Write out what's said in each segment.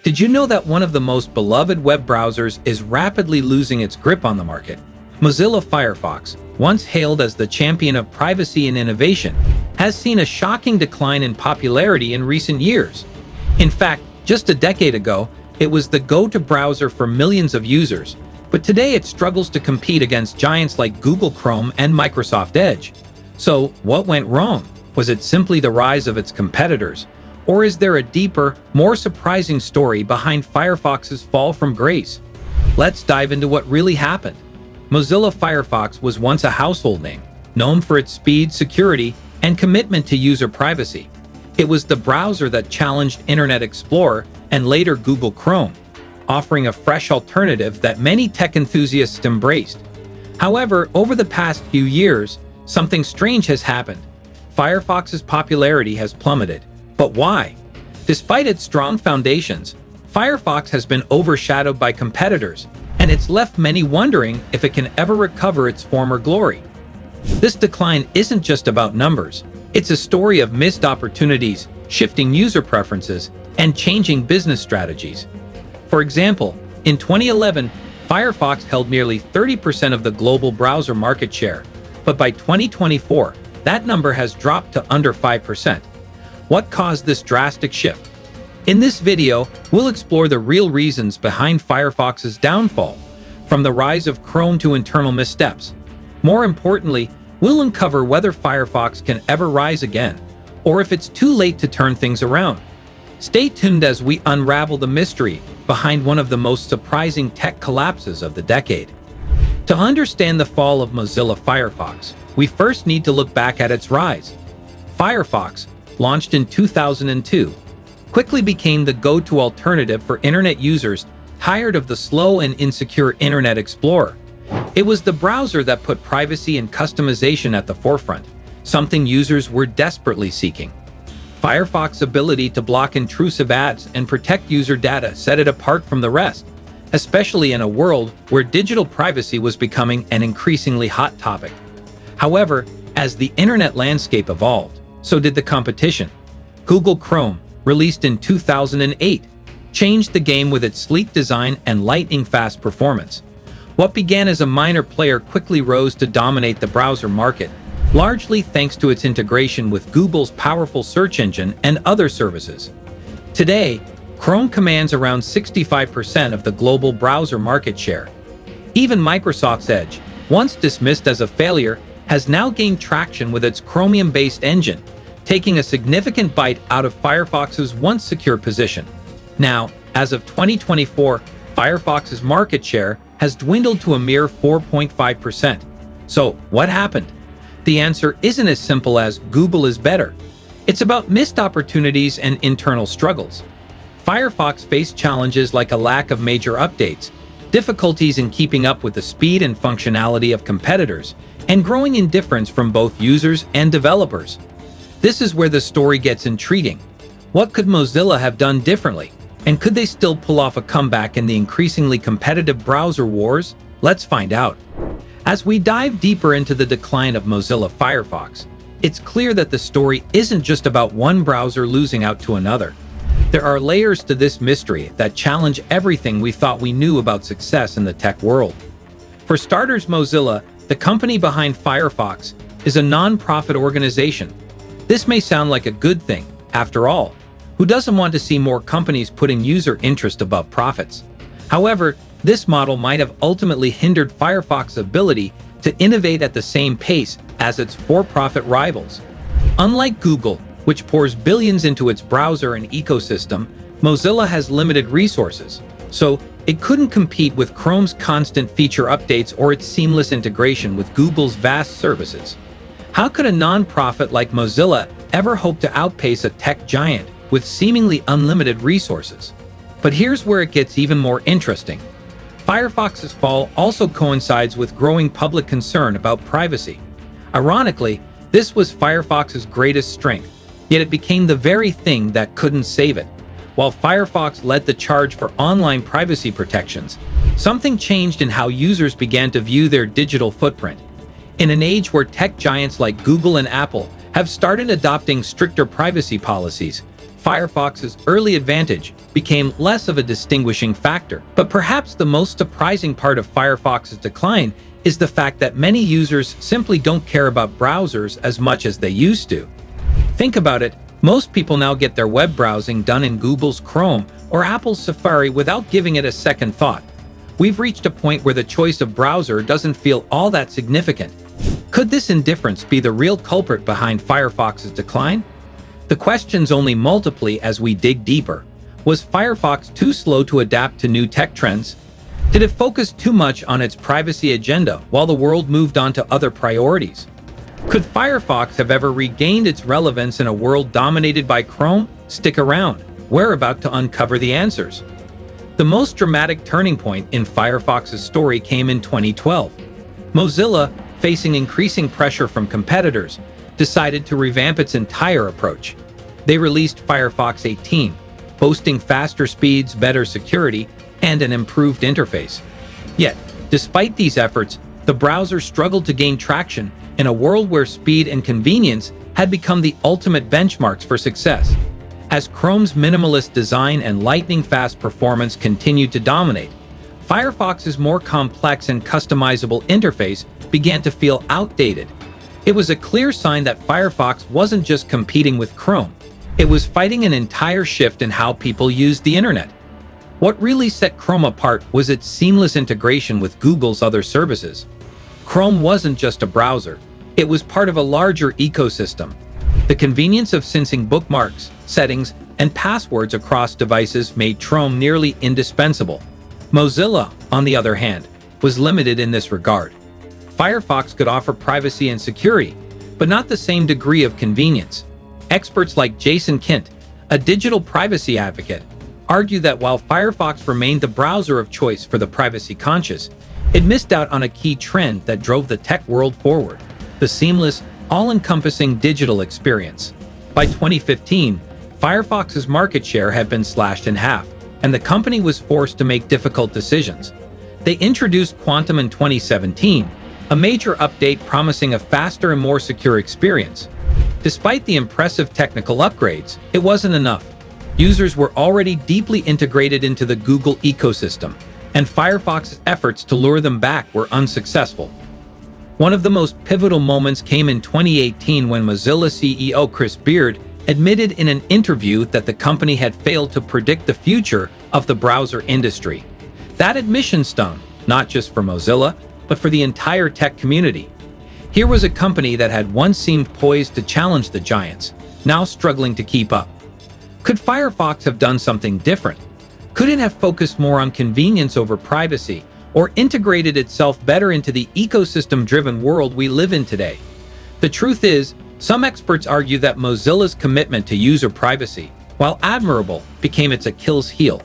Did you know that one of the most beloved web browsers is rapidly losing its grip on the market? Mozilla Firefox, once hailed as the champion of privacy and innovation, has seen a shocking decline in popularity in recent years. In fact, just a decade ago, it was the go-to browser for millions of users, but today it struggles to compete against giants like Google Chrome and Microsoft Edge. So, what went wrong? Was it simply the rise of its competitors? Or is there a deeper, more surprising story behind Firefox's fall from grace? Let's dive into what really happened. Mozilla Firefox was once a household name, known for its speed, security, and commitment to user privacy. It was the browser that challenged Internet Explorer and later Google Chrome, offering a fresh alternative that many tech enthusiasts embraced. However, over the past few years, something strange has happened. Firefox's popularity has plummeted. But why? Despite its strong foundations, Firefox has been overshadowed by competitors, and it's left many wondering if it can ever recover its former glory. This decline isn't just about numbers. It's a story of missed opportunities, shifting user preferences, and changing business strategies. For example, in 2011, Firefox held nearly 30% of the global browser market share, but by 2024, that number has dropped to under 5%. What caused this drastic shift? In this video, we'll explore the real reasons behind Firefox's downfall, from the rise of Chrome to internal missteps. More importantly, we'll uncover whether Firefox can ever rise again, or if it's too late to turn things around. Stay tuned as we unravel the mystery behind one of the most surprising tech collapses of the decade. To understand the fall of Mozilla Firefox, we first need to look back at its rise. Firefox, launched in 2002, quickly became the go-to alternative for internet users tired of the slow and insecure Internet Explorer. It was the browser that put privacy and customization at the forefront, something users were desperately seeking. Firefox's ability to block intrusive ads and protect user data set it apart from the rest, especially in a world where digital privacy was becoming an increasingly hot topic. However, as the internet landscape evolved, so did the competition. Google Chrome, released in 2008, changed the game with its sleek design and lightning-fast performance. What began as a minor player quickly rose to dominate the browser market, largely thanks to its integration with Google's powerful search engine and other services. Today, Chrome commands around 65% of the global browser market share. Even Microsoft's Edge, once dismissed as a failure, has now gained traction with its Chromium-based engine, taking a significant bite out of Firefox's once secure position. Now, as of 2024, Firefox's market share has dwindled to a mere 4.5%. So, what happened? The answer isn't as simple as Google is better. It's about missed opportunities and internal struggles. Firefox faced challenges like a lack of major updates, difficulties in keeping up with the speed and functionality of competitors, and growing indifference from both users and developers. This is where the story gets intriguing. What could Mozilla have done differently? And could they still pull off a comeback in the increasingly competitive browser wars? Let's find out. As we dive deeper into the decline of Mozilla Firefox, it's clear that the story isn't just about one browser losing out to another. There are layers to this mystery that challenge everything we thought we knew about success in the tech world. For starters, Mozilla, the company behind Firefox, is a non-profit organization. This may sound like a good thing. After all, who doesn't want to see more companies putting user interest above profits? However, this model might have ultimately hindered Firefox's ability to innovate at the same pace as its for-profit rivals. Unlike Google, which pours billions into its browser and ecosystem, Mozilla has limited resources, so it couldn't compete with Chrome's constant feature updates or its seamless integration with Google's vast services. How could a non-profit like Mozilla ever hope to outpace a tech giant with seemingly unlimited resources? But here's where it gets even more interesting. Firefox's fall also coincides with growing public concern about privacy. Ironically, this was Firefox's greatest strength, yet it became the very thing that couldn't save it. While Firefox led the charge for online privacy protections, something changed in how users began to view their digital footprint. In an age where tech giants like Google and Apple have started adopting stricter privacy policies, Firefox's early advantage became less of a distinguishing factor. But perhaps the most surprising part of Firefox's decline is the fact that many users simply don't care about browsers as much as they used to. Think about it, most people now get their web browsing done in Google's Chrome or Apple's Safari without giving it a second thought. We've reached a point where the choice of browser doesn't feel all that significant. Could this indifference be the real culprit behind Firefox's decline? The questions only multiply as we dig deeper. Was Firefox too slow to adapt to new tech trends? Did it focus too much on its privacy agenda while the world moved on to other priorities? Could Firefox have ever regained its relevance in a world dominated by Chrome? Stick around. We're about to uncover the answers. The most dramatic turning point in Firefox's story came in 2012. Mozilla, facing increasing pressure from competitors, decided to revamp its entire approach. They released Firefox 18, boasting faster speeds, better security, and an improved interface. Yet, despite these efforts, the browser struggled to gain traction in a world where speed and convenience had become the ultimate benchmarks for success. As Chrome's minimalist design and lightning-fast performance continued to dominate, Firefox's more complex and customizable interface began to feel outdated. It was a clear sign that Firefox wasn't just competing with Chrome, it was fighting an entire shift in how people used the internet. What really set Chrome apart was its seamless integration with Google's other services. Chrome wasn't just a browser, it was part of a larger ecosystem. The convenience of syncing bookmarks, settings, and passwords across devices made Chrome nearly indispensable. Mozilla, on the other hand, was limited in this regard. Firefox could offer privacy and security, but not the same degree of convenience. Experts like Jason Kint, a digital privacy advocate, argue that while Firefox remained the browser of choice for the privacy-conscious, it missed out on a key trend that drove the tech world forward: the seamless, all-encompassing digital experience. By 2015, Firefox's market share had been slashed in half, and the company was forced to make difficult decisions. They introduced Quantum in 2017, a major update promising a faster and more secure experience. Despite the impressive technical upgrades, it wasn't enough. Users were already deeply integrated into the Google ecosystem, and Firefox's efforts to lure them back were unsuccessful. One of the most pivotal moments came in 2018 when Mozilla CEO Chris Beard admitted in an interview that the company had failed to predict the future of the browser industry. That admission stung, not just for Mozilla, but for the entire tech community. Here was a company that had once seemed poised to challenge the giants, now struggling to keep up. Could Firefox have done something different? Could it have focused more on convenience over privacy, or integrated itself better into the ecosystem-driven world we live in today? The truth is, some experts argue that Mozilla's commitment to user privacy, while admirable, became its Achilles heel.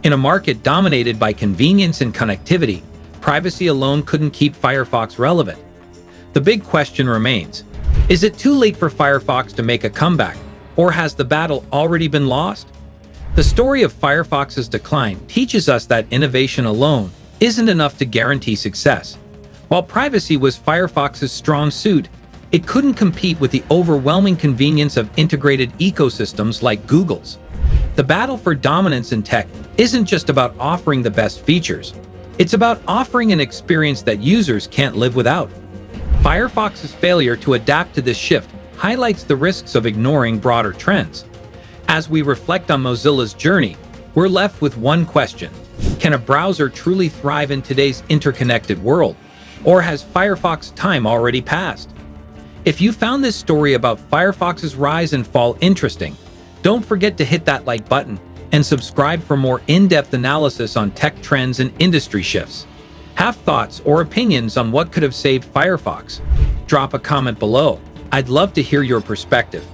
In a market dominated by convenience and connectivity, privacy alone couldn't keep Firefox relevant. The big question remains: is it too late for Firefox to make a comeback, or has the battle already been lost? The story of Firefox's decline teaches us that innovation alone isn't enough to guarantee success. While privacy was Firefox's strong suit, it couldn't compete with the overwhelming convenience of integrated ecosystems like Google's. The battle for dominance in tech isn't just about offering the best features. It's about offering an experience that users can't live without. Firefox's failure to adapt to this shift highlights the risks of ignoring broader trends. As we reflect on Mozilla's journey, we're left with one question: can a browser truly thrive in today's interconnected world? Or has Firefox's time already passed? If you found this story about Firefox's rise and fall interesting, don't forget to hit that like button and subscribe for more in-depth analysis on tech trends and industry shifts. Have thoughts or opinions on what could have saved Firefox? Drop a comment below. I'd love to hear your perspective.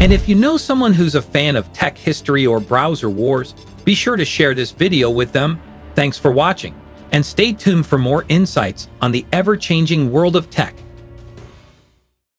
And if you know someone who's a fan of tech history or browser wars, be sure to share this video with them. Thanks for watching, and stay tuned for more insights on the ever-changing world of tech.